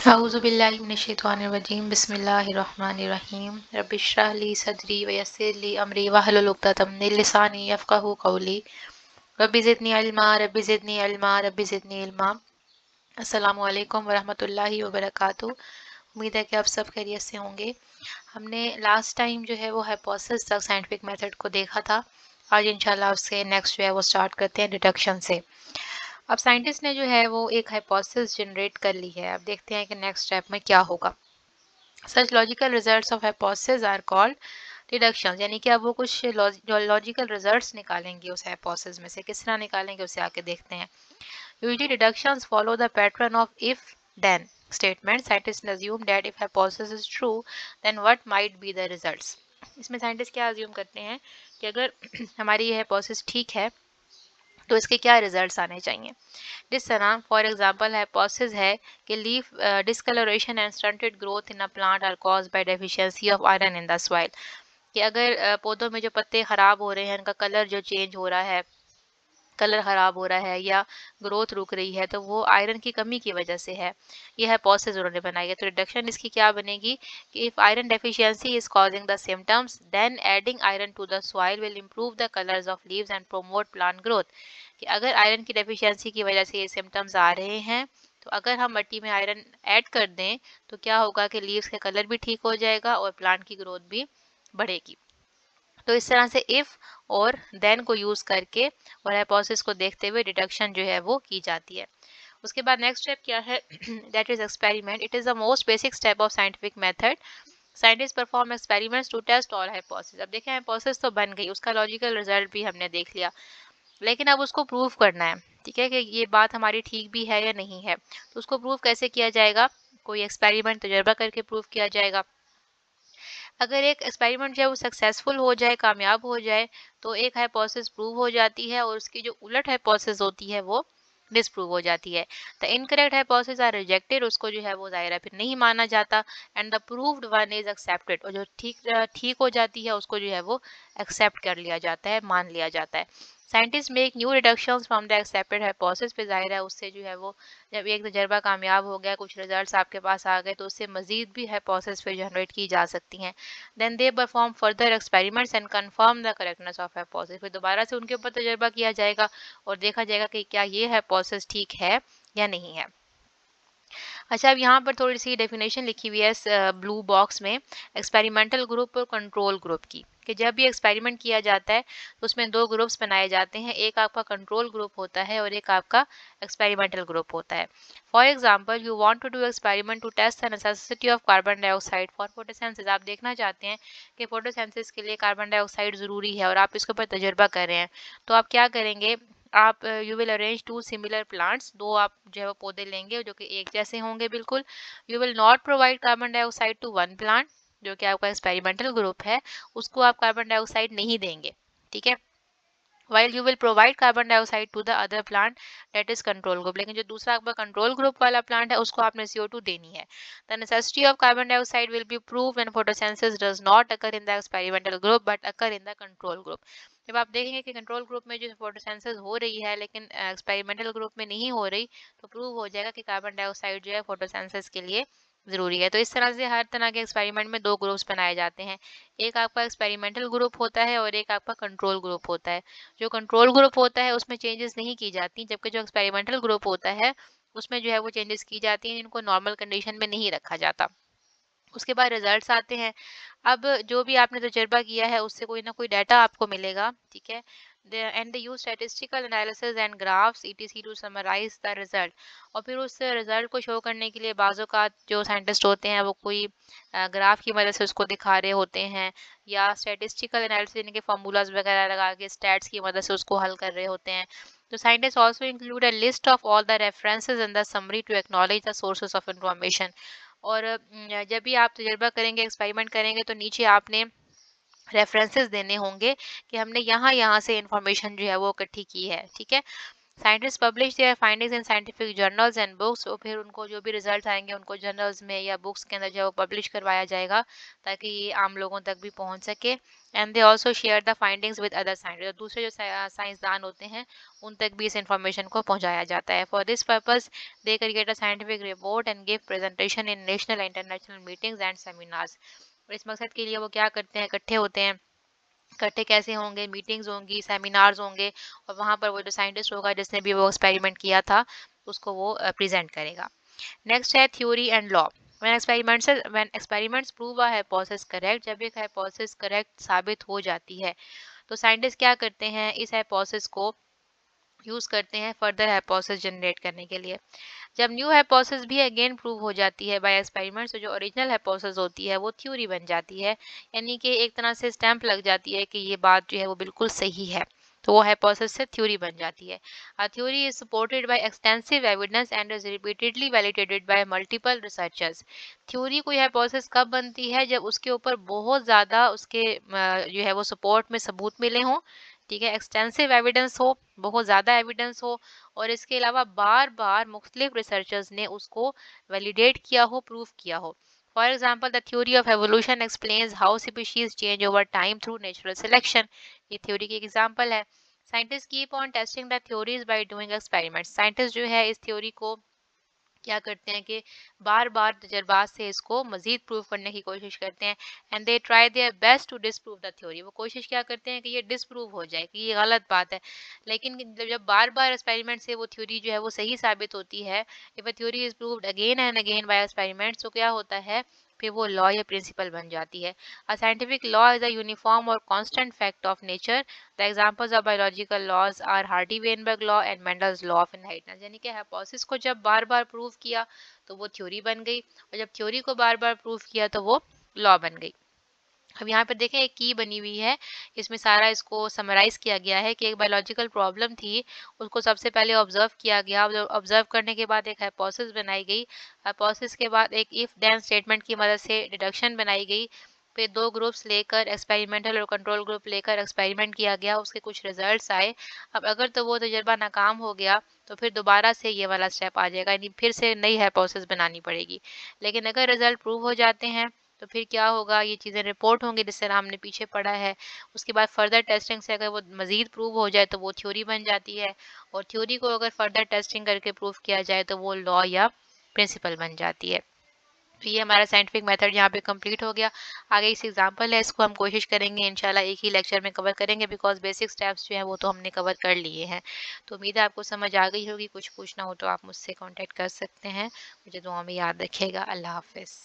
अऊज़ुबिल्लाहि मिनश्शैतानिर्रजीम बिस्मिल्लाहिर्रहमानिर्रहीम रब्बिश्रह ली सदरी वयस्सिर ली अमरी वहलुल उक़दतम मिन लिसानी यफ़क़हू क़ौली रब्बि ज़िदनी इल्मा रब्बि ज़िदनी इल्मा रब्बि ज़िदनी इल्मा। अस्सलामु अलैकुम वरहमतुल्लाहि वबरकातुहू। उम्मीद है कि आप सब खैरियत से होंगे। हमने लास्ट टाइम जो है वो हाइपोथेसिस तक साइंटिफिक मेथड को देखा था। आज इंशाल्लाह उससे नेक्स्ट जो है वो स्टार्ट करते हैं डिडक्शन से। अब साइंटिस्ट ने जो है वो एक हाइपोथेसिस जनरेट कर ली है। अब देखते हैं कि नेक्स्ट स्टेप में क्या होगा। Such logical results of hypothesis are called deductions, यानी कि अब वो कुछ लॉजिकल रिजल्ट्स निकालेंगे उस हाइपोथेसिस में से। किस तरह निकालेंगे उसे आके देखते हैं। Usually deductions follow the pattern of if then statement. Scientist assume that if hypothesis is true then what might be the results। इसमें साइंटिस्ट क्या अज्यूम करते हैं कि अगर हमारी ये हाइपोथेसिस ठीक है तो इसके क्या रिजल्ट्स आने चाहिए। जिस तरह फॉर एग्जांपल हाइपोथेसिस है कि leaf discoloration and stunted growth in a plant are caused by deficiency of iron in the soil. कि अगर पौधों में जो पत्ते खराब हो रहे हैं, उनका कलर जो चेंज हो रहा है, कलर ख़राब हो रहा है या ग्रोथ रुक रही है, तो वो आयरन की कमी की वजह से है। ये हाइपोथेसिस उन्होंने बनाई है। तो रिडक्शन इसकी क्या बनेगी कि if iron deficiency is causing the symptoms then adding iron to the soil will improve the colours of leaves and promote plant growth. कि अगर आयरन की डेफिशिएंसी की वजह से ये सिम्टम्स आ रहे हैं, तो अगर हम मिट्टी में आयरन ऐड कर दें तो क्या होगा कि लीव्स का कलर भी ठीक हो जाएगा और प्लांट की ग्रोथ भी बढ़ेगी। तो इस तरह से इफ और देन को यूज करके और हाइपोथेसिस को देखते हुए डिडक्शन जो है वो की जाती है। उसके बाद नेक्स्ट स्टेप क्या है that is experiment. It is the most basic step of scientific method. Scientist perform experiments to test all hypothesis. अब देखें हाइपोथेसिस तो बन गई, उसका लॉजिकल रिजल्ट भी हमने देख लिया, लेकिन अब उसको प्रूव करना है। ठीक है कि ये बात हमारी ठीक भी है या नहीं है। तो उसको प्रूव कैसे किया जाएगा, कोई एक्सपेरिमेंट तजर्बा करके प्रूव किया जाएगा। अगर एक एक्सपेरिमेंट जो है वो सक्सेसफुल हो जाए, कामयाब हो जाए, तो एक हाइपोथेसिस प्रूव हो जाती है और उसकी जो उलट हाइपोथेसिस होती है वो डिसप्रूव हो जाती है। The incorrect hypothesis are rejected, उसको जो है वो ज़ाहिर फिर नहीं माना जाता। And the proved one is accepted, और जो ठीक हो जाती है उसको जो है वो एक्सेप्ट कर लिया जाता है, मान लिया जाता है। Scientist make new reductions from the accepted hypothesis. पे ज़ाहिर है उससे जो है वो जब एक तजर्बा कामयाब हो गया, कुछ रिजल्ट्स आपके पास आ गए, तो उससे मजीद भी हाइपोथेसिस फिर जनरेट की जा सकती हैं। Then they perform further experiments and confirm the correctness of hypothesis. फिर दोबारा से उनके ऊपर तजर्बा किया जाएगा और देखा जाएगा कि क्या ये हाइपोथेसिस ठीक है या नहीं है। अच्छा, अब यहाँ पर थोड़ी सी डेफिनेशन लिखी हुई है ब्लू बॉक्स में एक्सपेरिमेंटल ग्रुप और कंट्रोल ग्रुप की। कि जब भी एक्सपेरिमेंट किया जाता है तो उसमें दो ग्रुप्स बनाए जाते हैं, एक आपका कंट्रोल ग्रुप होता है और एक आपका एक्सपेरिमेंटल ग्रुप होता है। For example you want to do experiment to test the necessity of carbon dioxide for photosynthesis. आप देखना चाहते हैं कि फोटोसिंथेसिस के लिए कार्बन डाइऑक्साइड ज़रूरी है और आप इसके ऊपर तजर्बा कर रहे हैं। तो आप क्या करेंगे, आप you will arrange two similar plants. दो आप जो है वो पौधे लेंगे जो कि एक जैसे होंगे बिल्कुल। You will not provide carbon dioxide to one plant, जो कि आपका एक्सपेरिमेंटल ग्रुप है, उसको आप कार्बन डाइऑक्साइड नहीं देंगे। ठीक है, while you will provide carbon dioxide to the other plant that is control group। लेकिन जो दूसरा आपका कंट्रोल ग्रुप वाला प्लांट है उसको आपने CO2 देनी है। The necessity of carbon dioxide will be proved when photosynthesis does not occur in the experimental group but occur in the control group। जब आप देखेंगे कि कंट्रोल ग्रुप में जो फोटोसिंथेसिस हो रही है लेकिन एक्सपेरिमेंटल ग्रुप में नहीं हो रही, तो प्रूव हो जाएगा कि कार्बन डाइऑक्साइड जो है फोटोसिंथेसिस के लिए ज़रूरी है। तो इस तरह से हर तरह के एक्सपेरिमेंट में दो ग्रुप्स बनाए जाते हैं। एक आपका एक्सपेरिमेंटल ग्रुप होता है और एक आपका कंट्रोल ग्रुप होता है। जो कंट्रोल ग्रुप होता है उसमें चेंजेस नहीं की जाती, जबकि जो एक्सपेरिमेंटल ग्रुप होता है उसमें जो है वो चेंजेस की जाती हैं, जिनको नॉर्मल कंडीशन में नहीं रखा जाता। उसके बाद रिजल्ट्स आते हैं। अब जो भी आपने तजर्बा किया है उससे कोई ना कोई डाटा आपको मिलेगा। ठीक है, and they use statistical analysis and graphs ETC to summarise the result. और फिर उस रिजल्ट को शो करने के लिए बाज़ों का जो साइंटिस्ट होते हैं वो कोई ग्राफ की मदद से उसको दिखा रहे होते हैं, या स्टैटिस्टिकल एनालिसिस यानी कि फार्मूलाज वगैरह लगा के स्टैट्स की मदद से उसको हल कर रहे होते हैं। तो scientist also include a list of all the references in the summary to acknowledge the sources of information. और जब भी आप तजर्बा करेंगे, एक्सपेरिमेंट करेंगे, तो नीचे आपने रेफरेंसेस देने होंगे कि हमने यहाँ यहाँ से इंफॉर्मेशन जो है वो इकट्ठी की है। ठीक है, scientist publish there findings in scientific journals and books, तो फिर उनको जो भी रिजल्ट आएंगे उनको जर्नल्स में या बुक्स के अंदर जो है वो पब्लिश करवाया जाएगा ताकि ये आम लोगों तक भी पहुंच सके। And they also share the findings with other scientist, दूसरे जो साइंसदान होते हैं उन तक भी इस इंफॉर्मेशन को पहुंचाया जाता है। For this purpose they create a scientific report and give presentation in national and international meetings and seminars. और इस मकसद के लिए वो क्या करते हैं, इकट्ठे होते हैं। इकट्ठे कैसे होंगे, मीटिंग्स होंगी, सेमिनार्स होंगे, और वहाँ पर वो जो साइंटिस्ट होगा जिसने भी वो एक्सपेरिमेंट किया था उसको वो प्रेजेंट करेगा। नेक्स्ट है theory and law. when experiments prove a hypothesis correct, जब एक hypothesis correct साबित हो जाती है तो साइंटिस्ट क्या करते हैं, इस hypothesis को यूज करते हैं फर्दर hypothesis जनरेट करने के लिए। जब न्यू hypothesis भी अगेन प्रूव हो जाती है बाय एक्सपेरिमेंट, तो जो ओरिजिनल hypothesis होती है वो थ्योरी बन जाती है, यानी कि एक तरह से स्टैंप लग जाती है कि ये बात जो है वो बिल्कुल सही है, तो वो hypothesis से थ्योरी बन जाती है। A theory is supported by extensive evidence and is repeatedly validated by multiple researchers. Theory कोई hypothesis कब बनती है, जब उसके ऊपर बहुत ज़्यादा उसके जो है वो सपोर्ट में सबूत मिले हों, ठीक है, एक्सटेंसिव एविडेंस हो, बहुत ज़्यादा एविडेंस हो, और इसके अलावा बार बार मुख्तलिफ रिसर्चर्स ने उसको वैलिडेट किया हो, प्रूव किया हो। For example the theory of evolution explains how species change over time through natural selection, ये थ्योरी की एग्जाम्पल है। Scientist keep on testing the theories by doing experiments, scientist जो है इस थ्योरी को क्या करते हैं कि बार बार तजर्बात से इसको मजीद प्रूव करने की कोशिश करते हैं। And they try their best to disprove the theory, वो कोशिश क्या करते हैं कि ये डिसप्रूव हो जाए कि ये गलत बात है। लेकिन जब बार बार एक्सपेरिमेंट से वो थ्योरी जो है वो सही साबित होती है, if a theory is proved again and again by experiments, तो क्या होता है, फिर वो लॉ या प्रिंसिपल बन जाती है। A scientific law is a uniform और constant fact of nature. The examples of biological laws are Hardy Weinberg law and Mendel's law of inheritance, यानी कि हाइपोथेसिस को जब बार बार प्रूव किया तो वो थ्योरी बन गई, और जब थ्योरी को बार बार प्रूव किया तो वो लॉ बन गई। अब यहाँ पे देखें एक की बनी हुई है, इसमें सारा इसको समराइज किया गया है कि एक बायोलॉजिकल प्रॉब्लम थी, उसको सबसे पहले ऑब्जर्व किया गया, ऑब्जर्व करने के बाद एक हाइपोथेसिस बनाई गई, हाइपोथेसिस के बाद एक इफ देन स्टेटमेंट की मदद से डिडक्शन बनाई गई, फिर दो ग्रुप्स लेकर एक्सपेरिमेंटल और कंट्रोल ग्रुप लेकर एक्सपेरिमेंट किया गया, उसके कुछ रिजल्ट्स आए। अब अगर तो वो तजर्बा नाकाम हो गया तो फिर दोबारा से ये वाला स्टेप आ जाएगा, यानी फिर से नई हाइपोथेसिस बनानी पड़ेगी। लेकिन अगर रिजल्ट प्रूव हो जाते हैं तो फिर क्या होगा, ये चीज़ें रिपोर्ट होंगी जिस तरह हमने पीछे पढ़ा है। उसके बाद फर्दर टेस्टिंग से अगर वो मज़ीद प्रूव हो जाए तो वो थ्योरी बन जाती है, और थ्योरी को अगर फर्दर टेस्टिंग करके प्रूव किया जाए तो वो लॉ या प्रिंसिपल बन जाती है। तो ये हमारा साइंटिफिक मेथड यहाँ पे कंप्लीट हो गया। आगे इस एग्जांपल है, इसको हम कोशिश करेंगे इंशाल्लाह एक ही लेक्चर में कवर करेंगे, बिकॉज बेसिक स्टेप्स जो हैं वो तो हमने कवर कर लिए हैं। तो उम्मीद है आपको समझ आ गई होगी, कुछ पूछना हो तो आप मुझसे कॉन्टेक्ट कर सकते हैं। मुझे दुआ में याद रखिएगा। अल्लाह हाफिज़।